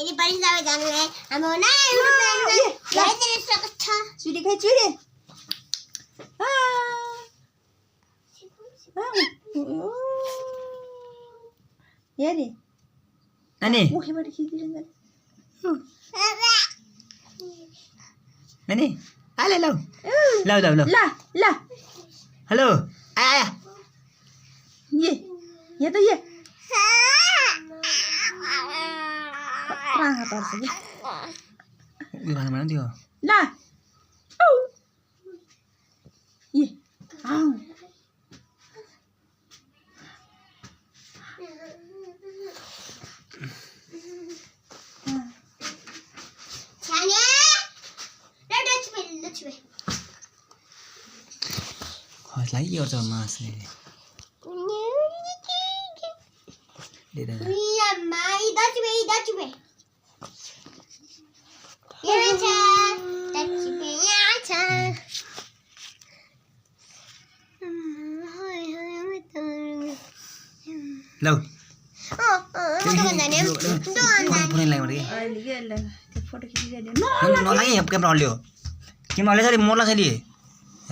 फेरि पनि सबैजनालाई हाम्रो नयाँ युट्युब च्यानलमा ल्याइदिन स्वागत छ। चुरी खै चुरी हेरे नानी मुखबाट खिचिदिन्छ नानी आले लौ लौ लौ लौ ल ल हेलो आया ये त ये राहा पर्छ कि उयो खानु भएन त्यो ल ये आऊ छाने ल डच पे खसलाई के गर्छ मासले या माई डच पे यहाँ छ डच पे यहाँ छ लौ अहिले अहिले के ल त्यो फोटो खिचिदिए नलागे क्यामेरा हल्यो क्यामेरा हल्यो सरी मोर्ला छैन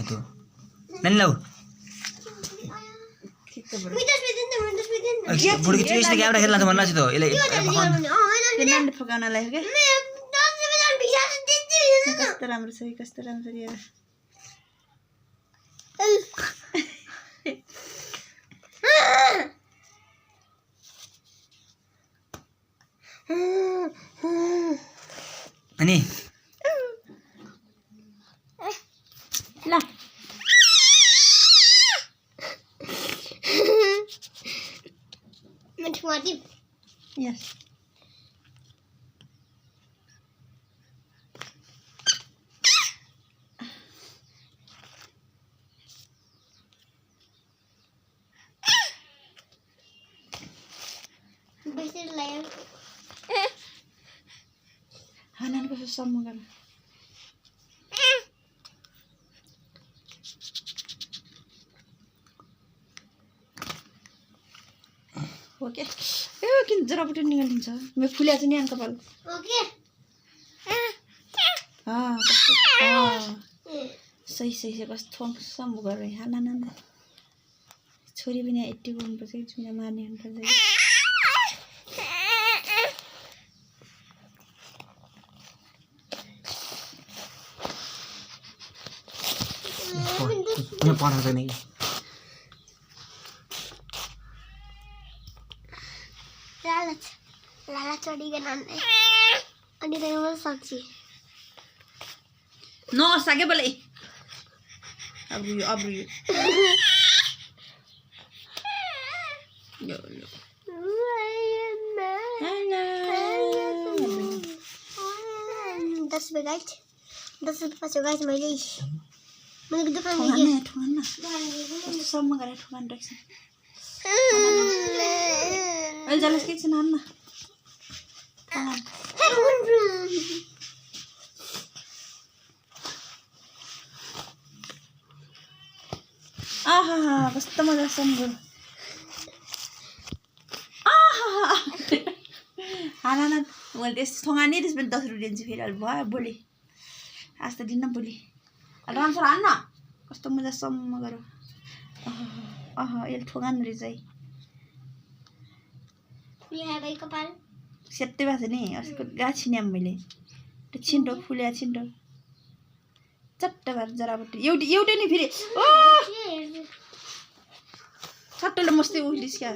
त्यो नानी लौ फोटो खिच्यो यसले क्यामेरा खेल्न लान्छ भन्नु लाग्छ त यसले नानी फकाउनलाई हो क्या कस्तो राम्रो छ कस्तो राम्रो छ हेर अनि ल यस हानान कस्तो सम्म गर्न हो क्या ए किन जराबाट निकालिन्छ म फुल्या चाहिँ नि आन कपाल सही सही छ कस्तो सम्म गरेर हाना छोरी पनि यति गर्नुपर्छ कि चुना मार्ने हुनुपर्छ पढाउँछ नि लाला चढिकन अनि त सक्छु नसके बोले अब दस रुपियाँ पछि गाइस मैले दोकान ठुङ्गान सम्म गरेर ठुङ्गान राख्छ अहिले जलस के छ नाम आहा कस्तो मजा सम्झो हाना मैले त्यस्तो ठुङ्गा नि त्यसपछि 10 रुपियाँ दिन्छु फेरि अहिले भयो भोलि आज त दिन्न भोलि राम्रोसँग हान्न कस्तो मजा सम्म गरौँ यसले ठुङ्गान रहेछ है सेतै भएको छ नि अस्तिको गाछ छिन्याम मैले त्यो छिन्टो फुल्या छिन्टो चट्ट भएर जरापट्टि एउटै नि फेरि सट्टले मस्तै उहिलिस् क्या